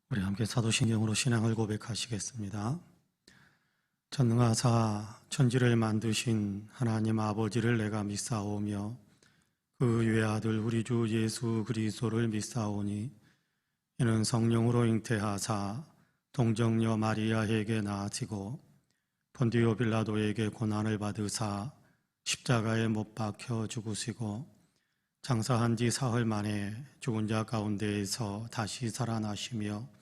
우리 함께 사도신경으로 신앙을 고백하시겠습니다. 전능하사 천지를 만드신 하나님 아버지를 내가 믿사오며 그 외아들 우리 주 예수 그리스도를 믿사오니 이는 성령으로 잉태하사 동정녀 마리아에게 낳아지고 본디오 빌라도에게 고난을 받으사 십자가에 못 박혀 죽으시고 장사한 지 사흘 만에 죽은 자 가운데에서 다시 살아나시며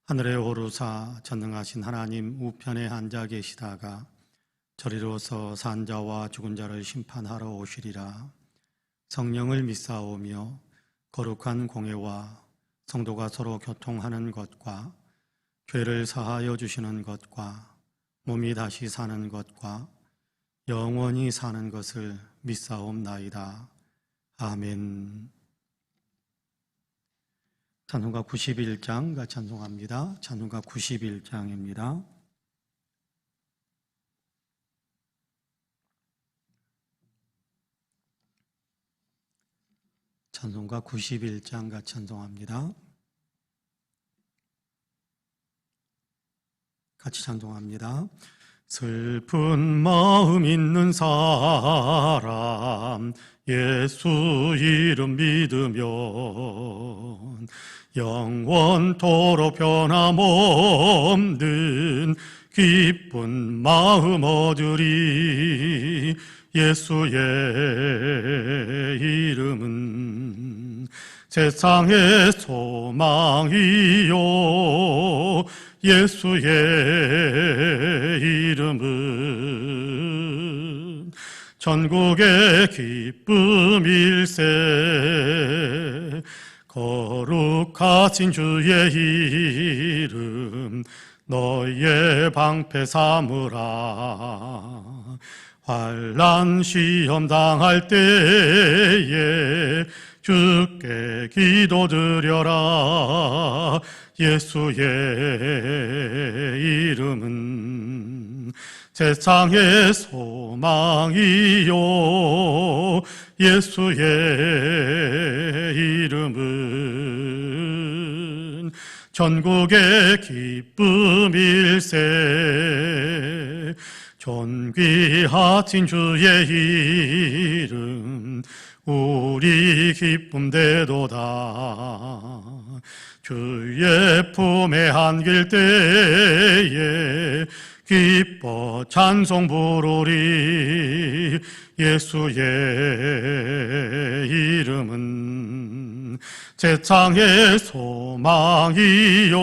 하늘에 오르사 전능하신 하나님 우편에 앉아 계시다가 저리로서 산 자와 죽은 자를 심판하러 오시리라. 성령을 믿사오며 거룩한 공회와 성도가 서로 교통하는 것과 죄를 사하여 주시는 것과 몸이 다시 사는 것과 영원히 사는 것을 믿사옵나이다. 아멘. 찬송가 91장 같이 찬송합니다. 찬송가 91장입니다. 찬송가 91장 같이 찬송합니다. 같이 찬송합니다. 슬픈 마음 있는 사람 예수 이름 믿으면 영원토록 변함없는 기쁜 마음 얻으리. 예수의 이름은 세상의 소망이요 예수의 이름은 전국의 기쁨일세. 거룩하신 주의 이름 너희의 방패 삼으라. 환난 시험 당할 때에 주께 기도드려라. 예수의 이름은 세상의 소망이요 예수의 이름은 전국의 기쁨일세. 존귀하신 주의 이름 우리 기쁨되도다. 주의 품에 안길 때에 기뻐 찬송 부르리. 예수의 이름은 세상의 소망이요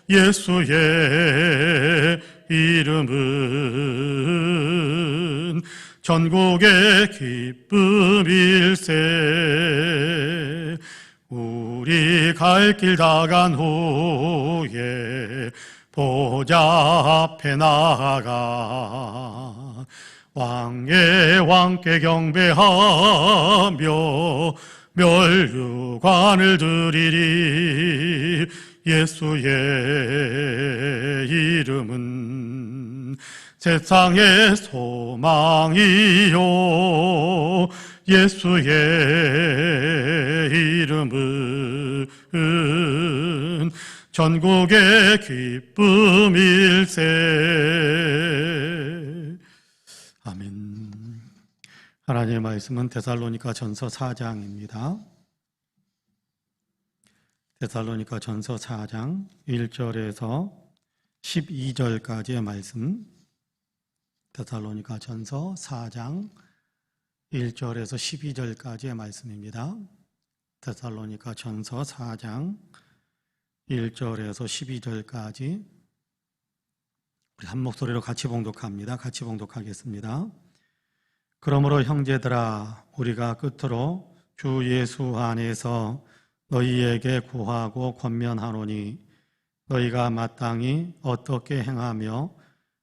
예수의 이름은 전국의 기쁨일세. 우리 갈 길 다 간 후에 보좌 앞에 나아가 왕의 왕께 경배하며 멸류관을 드리리. 예수의 이름은 세상의 소망이요 예수의 이름은 전국의 기쁨일세. 아멘. 하나님의 말씀은 데살로니가 전서 4장입니다. 데살로니가 전서 4장 1절에서 12절까지의 말씀. 데살로니가 전서 4장 1절에서 12절까지의 말씀입니다. 데살로니가 전서 4장 1절에서 12절까지 우리 한 목소리로 같이 봉독합니다. 같이 봉독하겠습니다. 그러므로 형제들아 우리가 끝으로 주 예수 안에서 너희에게 구하고 권면하노니 너희가 마땅히 어떻게 행하며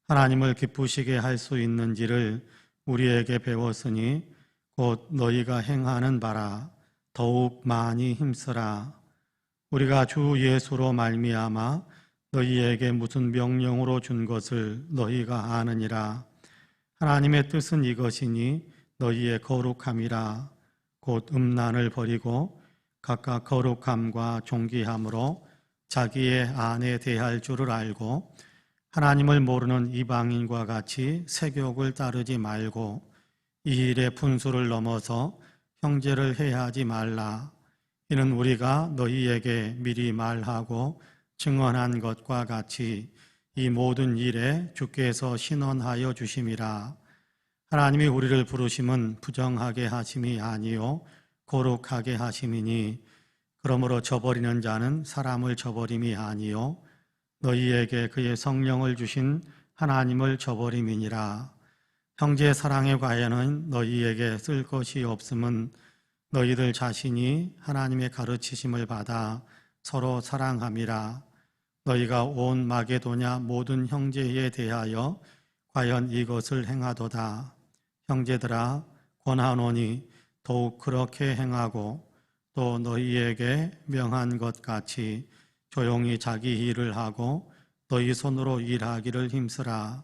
하나님을 기쁘시게 할 수 있는지를 우리에게 배웠으니 곧 너희가 행하는 바라 더욱 많이 힘쓰라. 우리가 주 예수로 말미암아 너희에게 무슨 명령으로 준 것을 너희가 아느니라. 하나님의 뜻은 이것이니 너희의 거룩함이라. 곧 음란을 버리고 각각 거룩함과 존귀함으로 자기의 아내 대할 줄을 알고 하나님을 모르는 이방인과 같이 세욕을 따르지 말고 이 일의 분수를 넘어서 형제를 해하지 말라. 이는 우리가 너희에게 미리 말하고 증언한 것과 같이 이 모든 일에 주께서 신원하여 주심이라. 하나님이 우리를 부르심은 부정하게 하심이 아니요 거룩하게 하심이니 그러므로 저버리는 자는 사람을 저버림이 아니요 너희에게 그의 성령을 주신 하나님을 저버림이니라. 형제 사랑의 과연은 너희에게 쓸 것이 없음은 너희들 자신이 하나님의 가르치심을 받아 서로 사랑함이라. 너희가 온 마게도냐 모든 형제에 대하여 과연 이것을 행하도다. 형제들아 권하노니 더욱 그렇게 행하고 또 너희에게 명한 것 같이 조용히 자기 일을 하고 너희 손으로 일하기를 힘쓰라.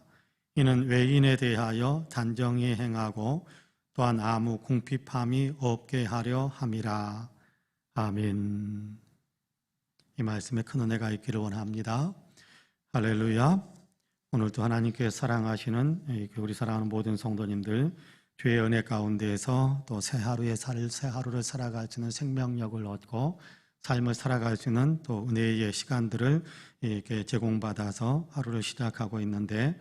이는 외인에 대하여 단정히 행하고 또한 아무 궁핍함이 없게 하려 함이라. 아멘. 이 말씀에 큰 은혜가 있기를 원합니다. 할렐루야. 오늘도 하나님께 사랑하시는 우리 사랑하는 모든 성도님들 주의 은혜 가운데에서 또 새 하루를 살아갈 수 있는 생명력을 얻고 삶을 살아갈 수 있는 또 은혜의 시간들을 이렇게 제공받아서 하루를 시작하고 있는데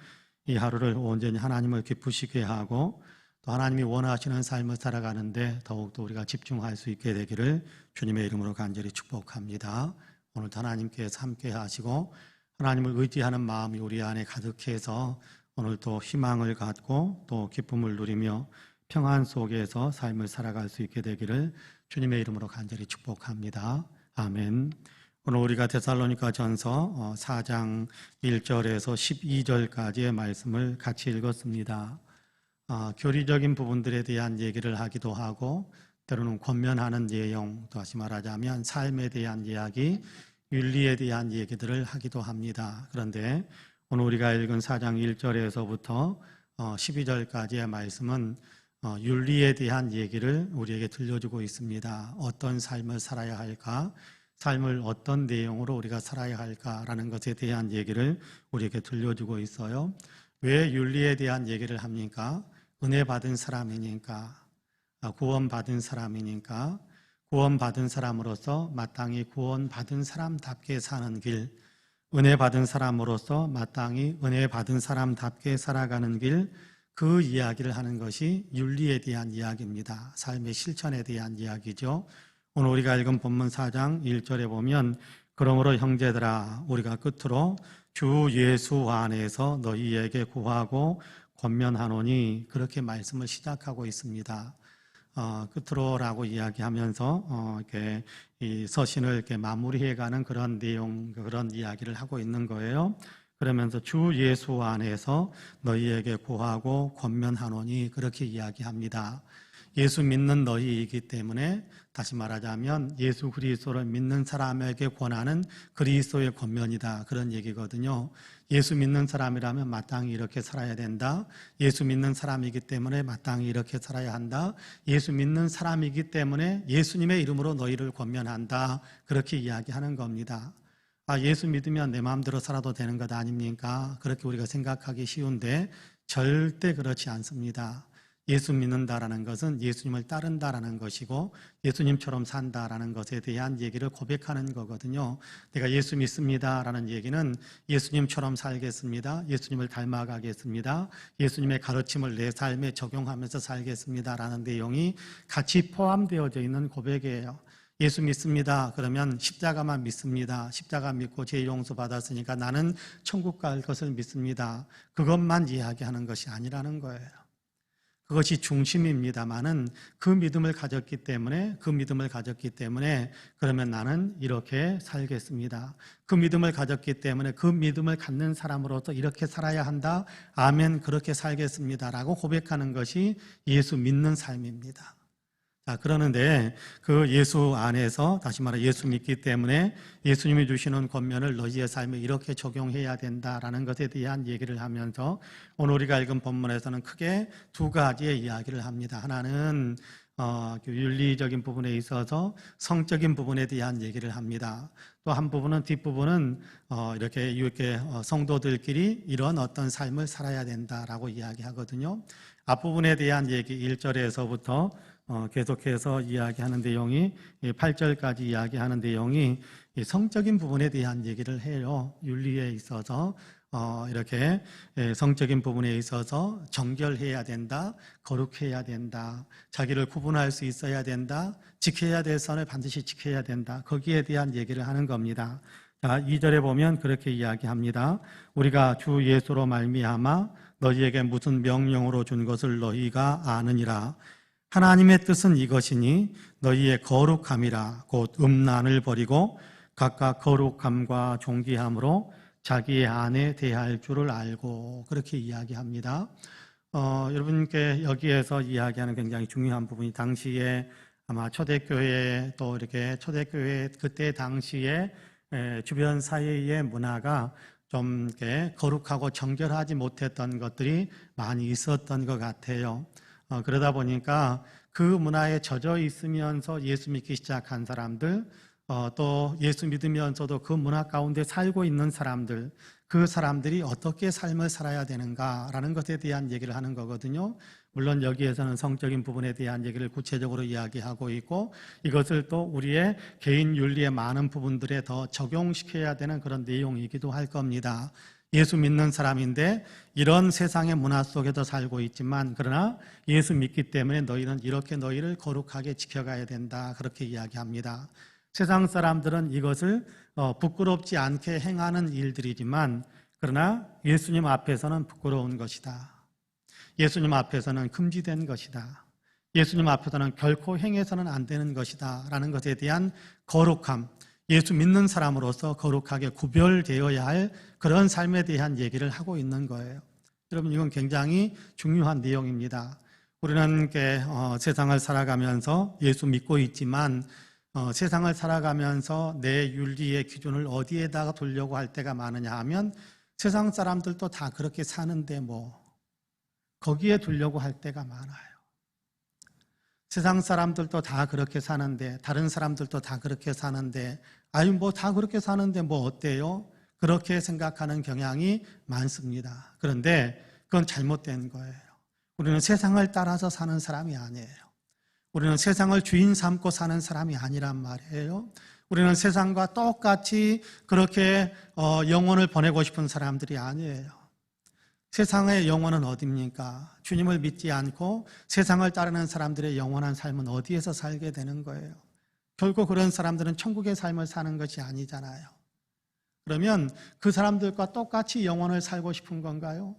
이 하루를 온전히 하나님을 기쁘시게 하고 또 하나님이 원하시는 삶을 살아가는데 더욱더 우리가 집중할 수 있게 되기를 주님의 이름으로 간절히 축복합니다. 오늘도 하나님께서 함께 하시고 하나님을 의지하는 마음이 우리 안에 가득해서 오늘도 희망을 갖고 또 기쁨을 누리며 평안 속에서 삶을 살아갈 수 있게 되기를 주님의 이름으로 간절히 축복합니다. 아멘. 오늘 우리가 데살로니가 전서 4장 1절에서 12절까지의 말씀을 같이 읽었습니다. 교리적인 부분들에 대한 얘기를 하기도 하고 때로는 권면하는 내용, 또 다시 말하자면 삶에 대한 이야기, 윤리에 대한 얘기들을 하기도 합니다. 그런데 오늘 우리가 읽은 4장 1절에서부터 12절까지의 말씀은 윤리에 대한 얘기를 우리에게 들려주고 있습니다. 어떤 삶을 살아야 할까? 삶을 어떤 내용으로 우리가 살아야 할까라는 것에 대한 얘기를 우리에게 들려주고 있어요. 왜 윤리에 대한 얘기를 합니까? 은혜 받은 사람이니까, 구원받은 사람이니까, 구원받은 사람으로서 마땅히 구원받은 사람답게 사는 길, 은혜 받은 사람으로서 마땅히 은혜 받은 사람답게 살아가는 길, 그 이야기를 하는 것이 윤리에 대한 이야기입니다. 삶의 실천에 대한 이야기죠. 오늘 우리가 읽은 본문 4장 1절에 보면 그러므로 형제들아 우리가 끝으로 주 예수 안에서 너희에게 구하고 권면하노니 그렇게 말씀을 시작하고 있습니다. 끝으로라고 이야기하면서 이렇게 이 서신을 이렇게 마무리해가는 그런 내용, 그런 이야기를 하고 있는 거예요. 그러면서 주 예수 안에서 너희에게 구하고 권면하노니 그렇게 이야기합니다. 예수 믿는 너희이기 때문에 다시 말하자면 예수 그리스도를 믿는 사람에게 권하는 그리스도의 권면이다, 그런 얘기거든요. 예수 믿는 사람이라면 마땅히 이렇게 살아야 된다. 예수 믿는 사람이기 때문에 마땅히 이렇게 살아야 한다. 예수 믿는 사람이기 때문에 예수님의 이름으로 너희를 권면한다, 그렇게 이야기하는 겁니다. 예수 믿으면 내 마음대로 살아도 되는 것 아닙니까? 그렇게 우리가 생각하기 쉬운데 절대 그렇지 않습니다. 예수 믿는다라는 것은 예수님을 따른다라는 것이고 예수님처럼 산다라는 것에 대한 얘기를 고백하는 거거든요. 내가 예수 믿습니다라는 얘기는 예수님처럼 살겠습니다. 예수님을 닮아가겠습니다. 예수님의 가르침을 내 삶에 적용하면서 살겠습니다라는 내용이 같이 포함되어져 있는 고백이에요. 예수 믿습니다. 그러면 십자가만 믿습니다. 십자가 믿고 죄 용서 받았으니까 나는 천국 갈 것을 믿습니다. 그것만 이야기하는 것이 아니라는 거예요. 그것이 중심입니다만은 그 믿음을 가졌기 때문에 그러면 나는 이렇게 살겠습니다. 그 믿음을 가졌기 때문에 그 믿음을 갖는 사람으로서 이렇게 살아야 한다. 아멘, 그렇게 살겠습니다라고 고백하는 것이 예수 믿는 삶입니다. 그러는데 그 예수 안에서 다시 말해 예수 믿기 때문에 예수님이 주시는 권면을 너희의 삶에 이렇게 적용해야 된다라는 것에 대한 얘기를 하면서 오늘 우리가 읽은 본문에서는 크게 두 가지의 이야기를 합니다. 하나는 그 윤리적인 부분에 있어서 성적인 부분에 대한 얘기를 합니다. 또 한 부분은 뒷부분은 이렇게 성도들끼리 이런 어떤 삶을 살아야 된다라고 이야기하거든요. 앞부분에 대한 얘기 1절에서부터 계속해서 이야기하는 내용이 8절까지 이야기하는 내용이 성적인 부분에 대한 얘기를 해요. 윤리에 있어서 이렇게 성적인 부분에 있어서 정결해야 된다, 거룩해야 된다, 자기를 구분할 수 있어야 된다, 지켜야 될 선을 반드시 지켜야 된다. 거기에 대한 얘기를 하는 겁니다. 자, 2절에 보면 그렇게 이야기합니다. 우리가 주 예수로 말미암아 너희에게 무슨 명령으로 준 것을 너희가 아느니라. 하나님의 뜻은 이것이니 너희의 거룩함이라. 곧 음란을 버리고 각각 거룩함과 존귀함으로 자기의 아내 대할 줄을 알고, 그렇게 이야기합니다. 여러분께 여기에서 이야기하는 굉장히 중요한 부분이, 당시에 아마 초대교회, 또 이렇게 초대교회 그때 당시에 주변 사회의 문화가 좀 이렇게 거룩하고 정결하지 못했던 것들이 많이 있었던 것 같아요. 그러다 보니까 그 문화에 젖어 있으면서 예수 믿기 시작한 사람들, 또 예수 믿으면서도 그 문화 가운데 살고 있는 사람들, 그 사람들이 어떻게 삶을 살아야 되는가라는 것에 대한 얘기를 하는 거거든요. 물론 여기에서는 성적인 부분에 대한 얘기를 구체적으로 이야기하고 있고, 이것을 또 우리의 개인 윤리의 많은 부분들에 더 적용시켜야 되는 그런 내용이기도 할 겁니다. 예수 믿는 사람인데 이런 세상의 문화 속에도 살고 있지만, 그러나 예수 믿기 때문에 너희는 이렇게 너희를 거룩하게 지켜가야 된다, 그렇게 이야기합니다. 세상 사람들은 이것을 부끄럽지 않게 행하는 일들이지만, 그러나 예수님 앞에서는 부끄러운 것이다. 예수님 앞에서는 금지된 것이다. 예수님 앞에서는 결코 행해서는 안 되는 것이다 라는 것에 대한 거룩함, 예수 믿는 사람으로서 거룩하게 구별되어야 할 그런 삶에 대한 얘기를 하고 있는 거예요. 여러분, 이건 굉장히 중요한 내용입니다. 우리는 세상을 살아가면서 예수 믿고 있지만 세상을 살아가면서 내 윤리의 기준을 어디에다가 두려고 할 때가 많으냐 하면, 세상 사람들도 다 그렇게 사는데 거기에 두려고 할 때가 많아요. 세상 사람들도 다 그렇게 사는데, 다른 사람들도 다 그렇게 사는데, 다 그렇게 사는데 어때요? 그렇게 생각하는 경향이 많습니다. 그런데 그건 잘못된 거예요. 우리는 세상을 따라서 사는 사람이 아니에요. 우리는 세상을 주인 삼고 사는 사람이 아니란 말이에요. 우리는 세상과 똑같이 그렇게 영혼을 보내고 싶은 사람들이 아니에요. 세상의 영혼은 어디입니까? 주님을 믿지 않고 세상을 따르는 사람들의 영원한 삶은 어디에서 살게 되는 거예요? 결국 그런 사람들은 천국의 삶을 사는 것이 아니잖아요. 그러면 그 사람들과 똑같이 영혼을 살고 싶은 건가요?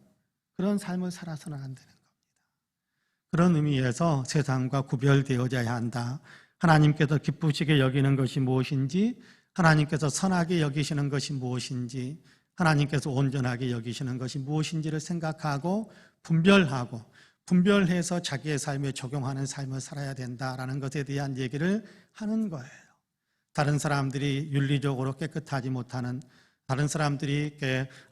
그런 삶을 살아서는 안 되는 겁니다. 그런 의미에서 세상과 구별되어져야 한다. 하나님께서 기쁘시게 여기는 것이 무엇인지, 하나님께서 선하게 여기시는 것이 무엇인지, 하나님께서 온전하게 여기시는 것이 무엇인지를 생각하고 분별해서 자기의 삶에 적용하는 삶을 살아야 된다라는 것에 대한 얘기를 하는 거예요. 다른 사람들이 윤리적으로 깨끗하지 못하는, 다른 사람들이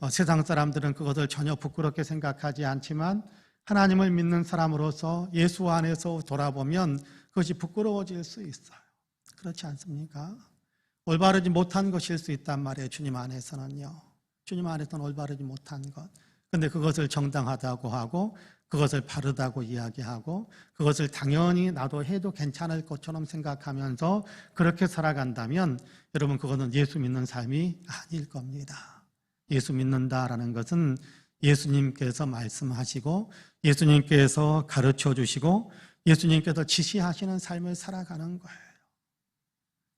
세상 사람들은 그것을 전혀 부끄럽게 생각하지 않지만, 하나님을 믿는 사람으로서 예수 안에서 돌아보면 그것이 부끄러워질 수 있어요. 그렇지 않습니까? 올바르지 못한 것일 수 있단 말이에요. 주님 안에서는요. 주님 안에서는 올바르지 못한 것. 근데 그것을 정당하다고 하고, 그것을 바르다고 이야기하고, 그것을 당연히 나도 해도 괜찮을 것처럼 생각하면서 그렇게 살아간다면, 여러분, 그것은 예수 믿는 삶이 아닐 겁니다. 예수 믿는다라는 것은 예수님께서 말씀하시고, 예수님께서 가르쳐 주시고, 예수님께서 지시하시는 삶을 살아가는 거예요.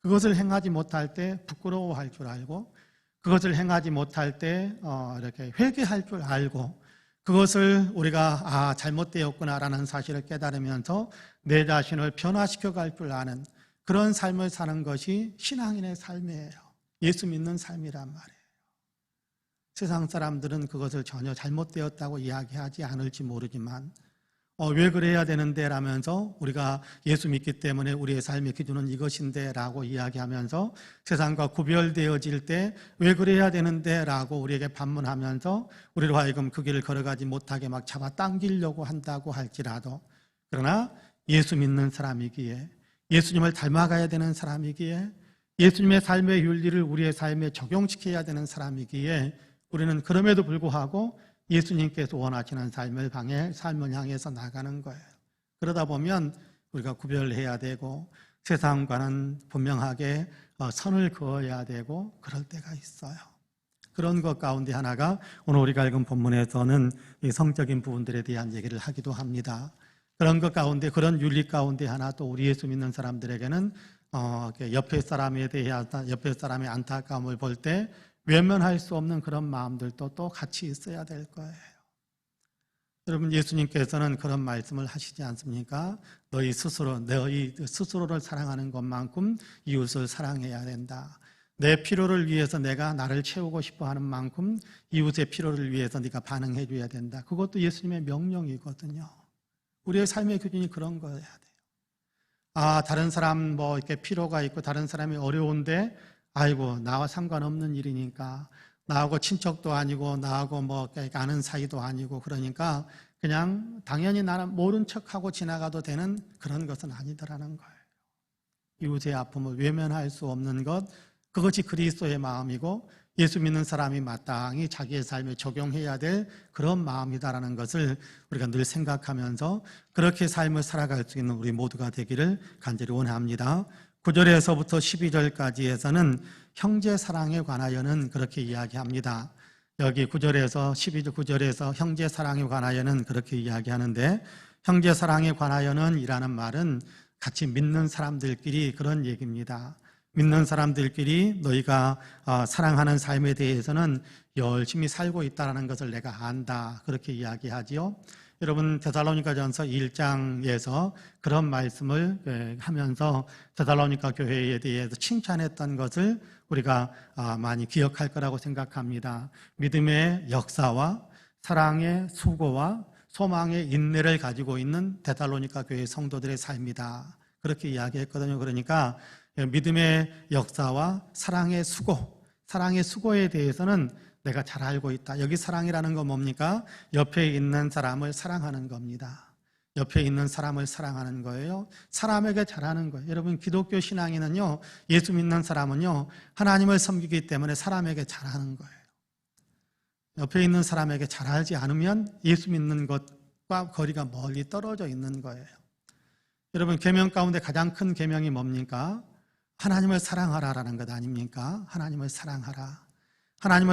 그것을 행하지 못할 때 부끄러워할 줄 알고, 그것을 행하지 못할 때 이렇게 회개할 줄 알고, 그것을 우리가 잘못되었구나라는 사실을 깨달으면서 내 자신을 변화시켜 갈 줄 아는 그런 삶을 사는 것이 신앙인의 삶이에요. 예수 믿는 삶이란 말이에요. 세상 사람들은 그것을 전혀 잘못되었다고 이야기하지 않을지 모르지만, 왜 그래야 되는데 라면서 우리가 예수 믿기 때문에 우리의 삶의 기준은 이것인데 라고 이야기하면서 세상과 구별되어질 때 왜 그래야 되는데 라고 우리에게 반문하면서 우리로 하여금 그 길을 걸어가지 못하게 막 잡아당기려고 한다고 할지라도, 그러나 예수 믿는 사람이기에, 예수님을 닮아가야 되는 사람이기에, 예수님의 삶의 윤리를 우리의 삶에 적용시켜야 되는 사람이기에 우리는 그럼에도 불구하고 예수님께서 원하시는 삶을 향해서 나가는 거예요. 그러다 보면 우리가 구별해야 되고 세상과는 분명하게 선을 그어야 되고 그럴 때가 있어요. 그런 것 가운데 하나가 오늘 우리가 읽은 본문에서는 이 성적인 부분들에 대한 얘기를 하기도 합니다. 그런 것 가운데, 그런 윤리 가운데 하나, 또 우리 예수 믿는 사람들에게는 옆에 사람의 안타까움을 볼 때 외면할 수 없는 그런 마음들도 또 같이 있어야 될 거예요. 여러분, 예수님께서는 그런 말씀을 하시지 않습니까? 너희 스스로를 사랑하는 것만큼 이웃을 사랑해야 된다. 내 필요를 위해서 내가 나를 채우고 싶어 하는 만큼 이웃의 필요를 위해서 네가 반응해 줘야 된다. 그것도 예수님의 명령이거든요. 우리의 삶의 기준이 그런 거여야 돼요. 다른 사람 이렇게 필요가 있고 다른 사람이 어려운데 아이고 나와 상관없는 일이니까, 나하고 친척도 아니고 나하고 아는 사이도 아니고 그러니까 그냥 당연히 나는 모른 척하고 지나가도 되는 그런 것은 아니더라는 거예요. 이웃의 아픔을 외면할 수 없는 것, 그것이 그리스도의 마음이고 예수 믿는 사람이 마땅히 자기의 삶에 적용해야 될 그런 마음이다라는 것을 우리가 늘 생각하면서 그렇게 삶을 살아갈 수 있는 우리 모두가 되기를 간절히 원합니다. 9절에서부터 12절까지에서는 형제 사랑에 관하여는 그렇게 이야기합니다. 여기 9절에서 9절에서 형제 사랑에 관하여는 그렇게 이야기하는데, 형제 사랑에 관하여는 이라는 말은 같이 믿는 사람들끼리 그런 얘기입니다. 믿는 사람들끼리 너희가 사랑하는 삶에 대해서는 열심히 살고 있다는 것을 내가 안다, 그렇게 이야기하지요. 여러분, 데살로니가전서 1장에서 그런 말씀을 하면서 데살로니가 교회에 대해서 칭찬했던 것을 우리가 많이 기억할 거라고 생각합니다. 믿음의 역사와 사랑의 수고와 소망의 인내를 가지고 있는 데살로니가 교회 성도들의 삶이다, 그렇게 이야기했거든요. 그러니까 믿음의 역사와 사랑의 수고에 대해서는 내가 잘 알고 있다. 여기 사랑이라는 건 뭡니까? 옆에 있는 사람을 사랑하는 겁니다. 옆에 있는 사람을 사랑하는 거예요. 사람에게 잘하는 거예요. 여러분, 기독교 신앙인은요, 예수 믿는 사람은요, 하나님을 섬기기 때문에 사람에게 잘하는 거예요. 옆에 있는 사람에게 잘하지 않으면 예수 믿는 것과 거리가 멀리 떨어져 있는 거예요. 여러분, 계명 가운데 가장 큰 계명이 뭡니까? 하나님을 사랑하라라는 것 아닙니까? 하나님을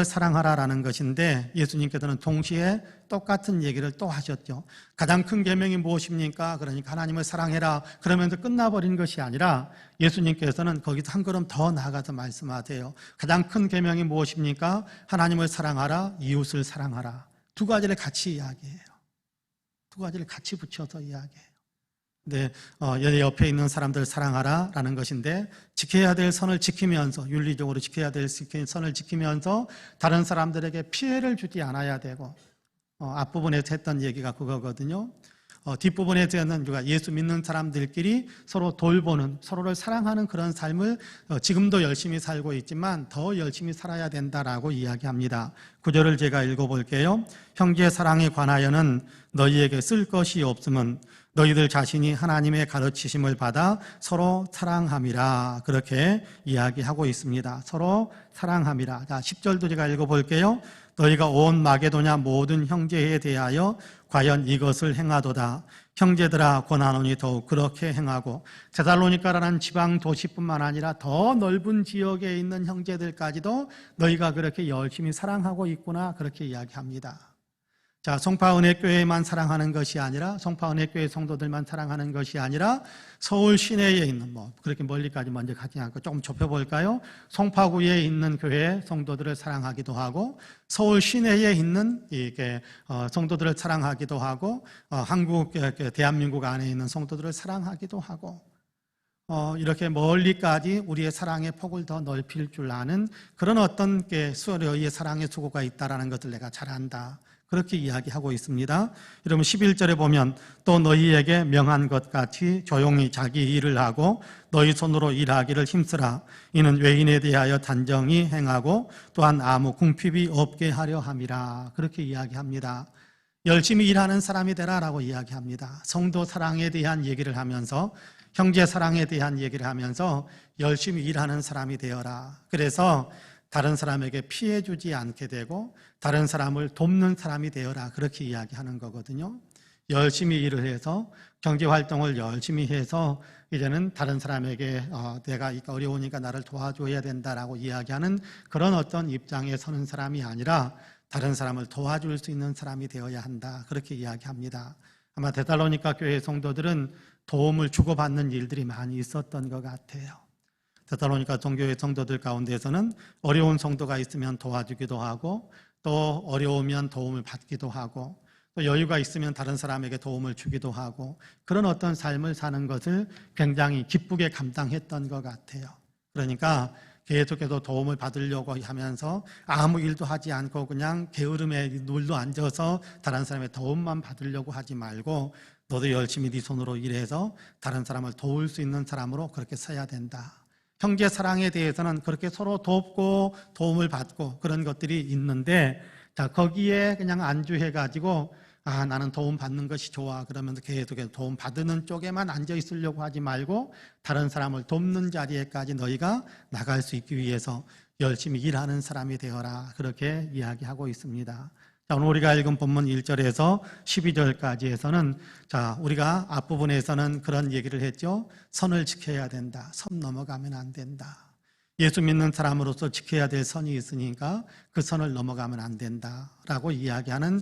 사랑하라라는 것인데, 예수님께서는 동시에 똑같은 얘기를 또 하셨죠. 가장 큰 계명이 무엇입니까? 그러니까 하나님을 사랑해라, 그러면서 끝나버린 것이 아니라 예수님께서는 거기서 한 걸음 더 나아가서 말씀하세요. 가장 큰 계명이 무엇입니까? 하나님을 사랑하라, 이웃을 사랑하라. 두 가지를 같이 이야기해요. 두 가지를 같이 붙여서 이야기해요. 네, 옆에 있는 사람들 사랑하라 라는 것인데, 지켜야 될 선을 지키면서, 윤리적으로 지켜야 될 선을 지키면서 다른 사람들에게 피해를 주지 않아야 되고, 앞부분에서 했던 얘기가 그거거든요. 뒷부분에서는 우리가 예수 믿는 사람들끼리 서로 돌보는, 서로를 사랑하는 그런 삶을 지금도 열심히 살고 있지만 더 열심히 살아야 된다라고 이야기합니다. 9절을 제가 읽어볼게요. 형제 사랑에 관하여는 너희에게 쓸 것이 없음은 너희들 자신이 하나님의 가르치심을 받아 서로 사랑함이라, 그렇게 이야기하고 있습니다. 서로 사랑함이라. 자, 10절도 제가 읽어볼게요. 너희가 온 마게도냐 모든 형제에 대하여 과연 이것을 행하도다. 형제들아 권하노니 더욱 그렇게 행하고, 데살로니가라는 지방 도시뿐만 아니라 더 넓은 지역에 있는 형제들까지도 너희가 그렇게 열심히 사랑하고 있구나, 그렇게 이야기합니다. 자, 송파은혜교회만 사랑하는 것이 아니라, 송파은혜교회 성도들만 사랑하는 것이 아니라 서울 시내에 있는, 그렇게 멀리까지 먼저 가지 않고 조금 좁혀볼까요? 송파구에 있는 교회 성도들을 사랑하기도 하고, 서울 시내에 있는 성도들을 사랑하기도 하고, 대한민국 안에 있는 성도들을 사랑하기도 하고, 이렇게 멀리까지 우리의 사랑의 폭을 더 넓힐 줄 아는 그런 어떤 너희의 사랑의 수고가 있다는 것을 내가 잘 안다, 그렇게 이야기하고 있습니다. 여러분, 11절에 보면 또 너희에게 명한 것 같이 조용히 자기 일을 하고 너희 손으로 일하기를 힘쓰라. 이는 외인에 대하여 단정히 행하고 또한 아무 궁핍이 없게 하려 함이라, 그렇게 이야기합니다. 열심히 일하는 사람이 되라라고 이야기합니다. 성도 사랑에 대한 얘기를 하면서 형제 사랑에 대한 얘기를 하면서 열심히 일하는 사람이 되어라. 그래서 다른 사람에게 피해 주지 않게 되고 다른 사람을 돕는 사람이 되어라. 그렇게 이야기하는 거거든요. 열심히 일을 해서 경제활동을 열심히 해서 이제는 다른 사람에게 내가 어려우니까 나를 도와줘야 된다라고 이야기하는 그런 어떤 입장에 서는 사람이 아니라 다른 사람을 도와줄 수 있는 사람이 되어야 한다. 그렇게 이야기합니다. 아마 데살로니가 교회 성도들은 도움을 주고받는 일들이 많이 있었던 것 같아요. 데살로니가 종교회 성도들 가운데서는 어려운 성도가 있으면 도와주기도 하고 또 어려우면 도움을 받기도 하고 또 여유가 있으면 다른 사람에게 도움을 주기도 하고 그런 어떤 삶을 사는 것을 굉장히 기쁘게 감당했던 것 같아요. 그러니까 계속해서 도움을 받으려고 하면서 아무 일도 하지 않고 그냥 게으름에 눌러 앉아서 다른 사람의 도움만 받으려고 하지 말고 너도 열심히 네 손으로 일해서 다른 사람을 도울 수 있는 사람으로 그렇게 서야 된다. 형제 사랑에 대해서는 그렇게 서로 돕고 도움을 받고 그런 것들이 있는데 자 거기에 그냥 안주해가지고 나는 도움 받는 것이 좋아 그러면서 계속해서 도움 받는 쪽에만 앉아 있으려고 하지 말고 다른 사람을 돕는 자리에까지 너희가 나갈 수 있기 위해서 열심히 일하는 사람이 되어라 그렇게 이야기하고 있습니다. 자, 오늘 우리가 읽은 본문 1절에서 12절까지에서는 자 우리가 앞부분에서는 그런 얘기를 했죠. 선을 지켜야 된다. 선 넘어가면 안 된다. 예수 믿는 사람으로서 지켜야 될 선이 있으니까 그 선을 넘어가면 안 된다라고 이야기하는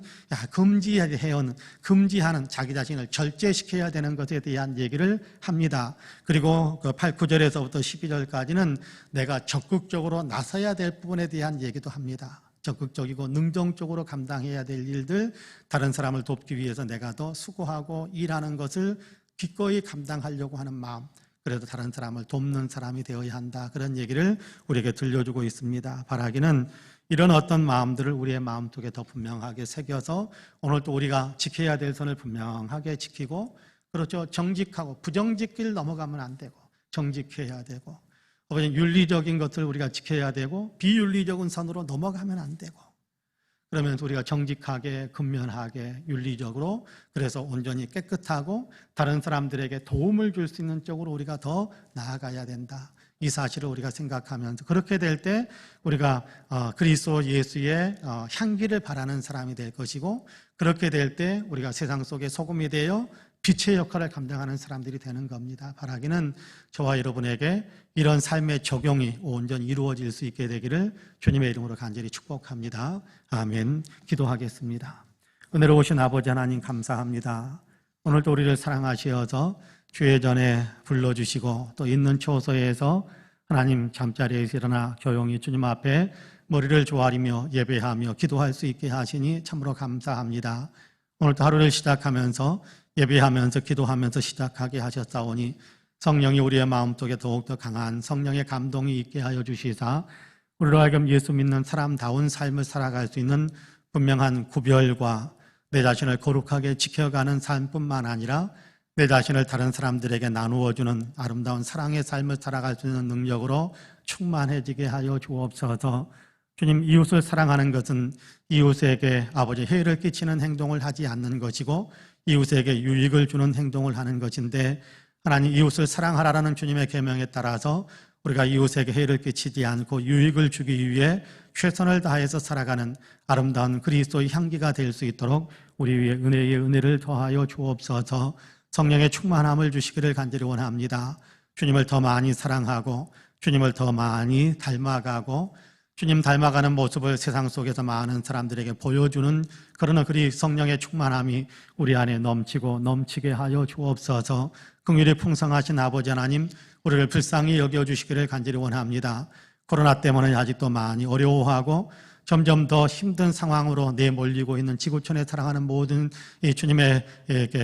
금지하는 자기 자신을 절제시켜야 되는 것에 대한 얘기를 합니다. 그리고 그 9절에서부터 12절까지는 내가 적극적으로 나서야 될 부분에 대한 얘기도 합니다. 적극적이고 능동적으로 감당해야 될 일들, 다른 사람을 돕기 위해서 내가 더 수고하고 일하는 것을 기꺼이 감당하려고 하는 마음, 그래도 다른 사람을 돕는 사람이 되어야 한다. 그런 얘기를 우리에게 들려주고 있습니다. 바라기는 이런 어떤 마음들을 우리의 마음속에 더 분명하게 새겨서 오늘 또 우리가 지켜야 될 선을 분명하게 지키고 그렇죠. 정직하고 부정직길 넘어가면 안 되고 정직해야 되고 윤리적인 것을 우리가 지켜야 되고 비윤리적인 선으로 넘어가면 안 되고 그러면서 우리가 정직하게 근면하게 윤리적으로 그래서 온전히 깨끗하고 다른 사람들에게 도움을 줄 수 있는 쪽으로 우리가 더 나아가야 된다. 이 사실을 우리가 생각하면서 그렇게 될 때 우리가 그리스도 예수의 향기를 바라는 사람이 될 것이고 그렇게 될 때 우리가 세상 속에 소금이 되어 빛의 역할을 감당하는 사람들이 되는 겁니다. 바라기는 저와 여러분에게 이런 삶의 적용이 온전히 이루어질 수 있게 되기를 주님의 이름으로 간절히 축복합니다. 아멘. 기도하겠습니다. 은혜로우신 아버지 하나님 감사합니다. 오늘도 우리를 사랑하시어서 주의 전에 불러주시고 또 있는 처소에서 하나님 잠자리에서 일어나 조용히 주님 앞에 머리를 조아리며 예배하며 기도할 수 있게 하시니 참으로 감사합니다. 오늘도 하루를 시작하면서 예배하면서 기도하면서 시작하게 하셨사오니 성령이 우리의 마음속에 더욱더 강한 성령의 감동이 있게 하여 주시사 우리로 하여금 예수 믿는 사람다운 삶을 살아갈 수 있는 분명한 구별과 내 자신을 거룩하게 지켜가는 삶뿐만 아니라 내 자신을 다른 사람들에게 나누어주는 아름다운 사랑의 삶을 살아갈 수 있는 능력으로 충만해지게 하여 주옵소서. 주님, 이웃을 사랑하는 것은 이웃에게 아버지 해를 끼치는 행동을 하지 않는 것이고 이웃에게 유익을 주는 행동을 하는 것인데 하나님 이웃을 사랑하라는 주님의 계명에 따라서 우리가 이웃에게 해를 끼치지 않고 유익을 주기 위해 최선을 다해서 살아가는 아름다운 그리스도의 향기가 될 수 있도록 우리 위에 은혜의 은혜를 더하여 주옵소서. 성령의 충만함을 주시기를 간절히 원합니다. 주님을 더 많이 사랑하고 주님을 더 많이 닮아가고 주님 닮아가는 모습을 세상 속에서 많은 사람들에게 보여주는 그러나 그리 성령의 충만함이 우리 안에 넘치고 넘치게 하여 주옵소서. 긍휼이 풍성하신 아버지 하나님, 우리를 불쌍히 여겨주시기를 간절히 원합니다. 코로나 때문에 아직도 많이 어려워하고 점점 더 힘든 상황으로 내몰리고 있는 지구촌에 살아가는 모든 이 주님의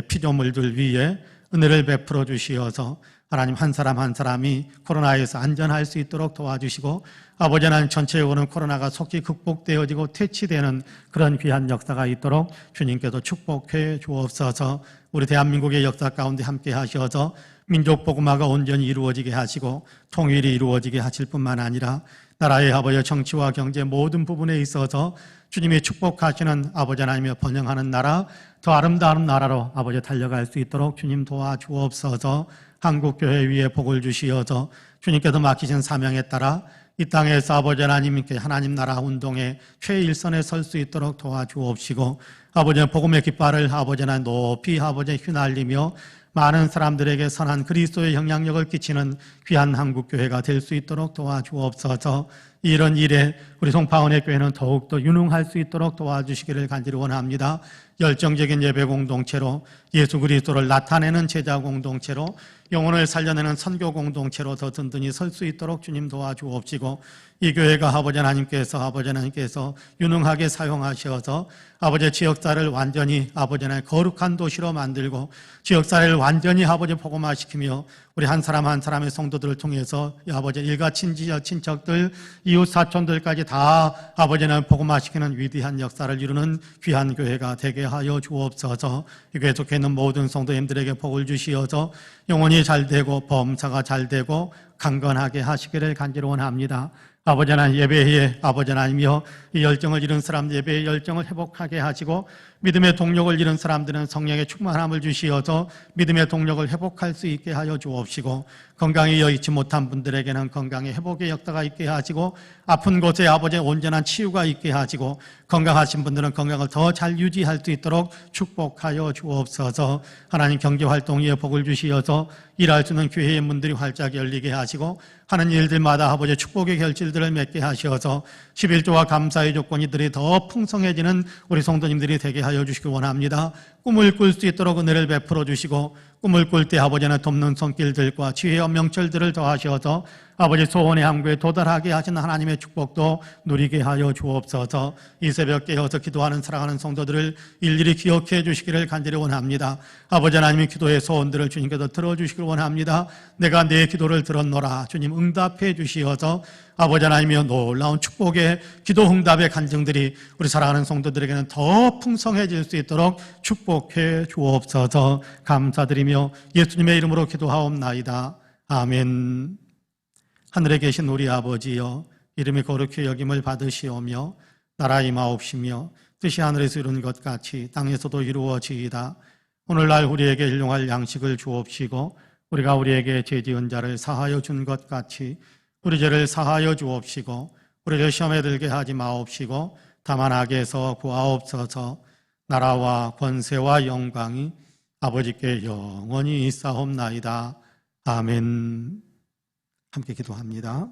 피조물들 위에 은혜를 베풀어 주시어서 하나님 한 사람 한 사람이 코로나에서 안전할 수 있도록 도와주시고 아버지 하나님 전체에 오는 코로나가 속히 극복되어지고 퇴치되는 그런 귀한 역사가 있도록 주님께서 축복해 주옵소서. 우리 대한민국의 역사 가운데 함께 하셔서 민족 복음화가 온전히 이루어지게 하시고 통일이 이루어지게 하실 뿐만 아니라 나라의 아버지 정치와 경제 모든 부분에 있어서 주님이 축복하시는 아버지 하나님의 번영하는 나라, 더 아름다운 나라로 아버지 달려갈 수 있도록 주님 도와주옵소서. 한국교회 위에 복을 주시어서 주님께서 맡기신 사명에 따라 이 땅에서 아버지 하나님께 하나님 나라 운동의 최일선에 설 수 있도록 도와주옵시고, 아버지의 복음의 깃발을 아버지 하나님 높이 아버지 휘날리며 많은 사람들에게 선한 그리스도의 영향력을 끼치는 귀한 한국교회가 될 수 있도록 도와주옵소서. 이런 일에 우리 송파원의 교회는 더욱더 유능할 수 있도록 도와주시기를 간절히 원합니다. 열정적인 예배 공동체로, 예수 그리스도를 나타내는 제자 공동체로, 영혼을 살려내는 선교 공동체로 더 든든히 설 수 있도록 주님 도와주옵시고, 이 교회가 아버지 하나님께서 유능하게 사용하셔서 아버지 지역사를 완전히 아버지 하나님 거룩한 도시로 만들고, 지역사를 완전히 아버지 복음화시키며 우리 한 사람 한 사람의 성도들을 통해서 아버지 일가 친척들, 이웃 사촌들까지 다 아버지는 복음화시키는 위대한 역사를 이루는 귀한 교회가 되게 하여 주옵소서. 이 교회 속에 있는 모든 성도님들에게 복을 주시어서 영혼이 잘 되고 범사가 잘 되고 강건하게 하시기를 간절히 원합니다. 아버지 하나님, 예배에 아버지 하나님이여 이 열정을 잃은 사람 예배의 열정을 회복하게 하시고, 믿음의 동력을 잃은 사람들은 성령의 충만함을 주시어서 믿음의 동력을 회복할 수 있게 하여 주옵시고, 건강히 여의치 못한 분들에게는 건강의 회복의 역사가 있게 하시고, 아픈 곳에 아버지의 온전한 치유가 있게 하시고, 건강하신 분들은 건강을 더 잘 유지할 수 있도록 축복하여 주옵소서. 하나님, 경제활동 위에 복을 주시어서 일할 수 있는 교회의 문들이 활짝 열리게 하시고, 하는 일들마다 아버지의 축복의 결실들을 맺게 하셔서 11조와 감사의 조건이들이 더 풍성해지는 우리 성도님들이 되게 하여 주시기 원합니다. 꿈을 꿀 수 있도록 은혜를 베풀어 주시고, 꿈을 꿀 때 아버지는 돕는 손길들과 지혜와 명철들을 더하셔서 아버지 소원의 항구에 도달하게 하신 하나님의 축복도 누리게 하여 주옵소서. 이 새벽 깨어서 기도하는 사랑하는 성도들을 일일이 기억해 주시기를 간절히 원합니다. 아버지 하나님의 기도의 소원들을 주님께서 들어주시기를 원합니다. 내가 내 기도를 들었노라. 주님 응답해 주시어서 아버지 하나님이여 놀라운 축복의 기도 응답의 간증들이 우리 사랑하는 성도들에게는 더 풍성해질 수 있도록 축복해 주옵소서. 감사드리며 예수님의 이름으로 기도하옵나이다. 아멘. 하늘에 계신 우리 아버지여, 이름이 거룩히 여김을 받으시오며 나라 임하옵시며 뜻이 하늘에서 이룬 것 같이 땅에서도 이루어지이다. 오늘날 우리에게 일용할 양식을 주옵시고, 우리가 우리에게 죄 지은 자를 사하여 준 것 같이 우리 죄를 사하여 주옵시고, 우리를 시험에 들게 하지 마옵시고 다만 악에서 구하옵소서. 나라와 권세와 영광이 아버지께 영원히 있사옵나이다. 아멘. 함께 기도합니다.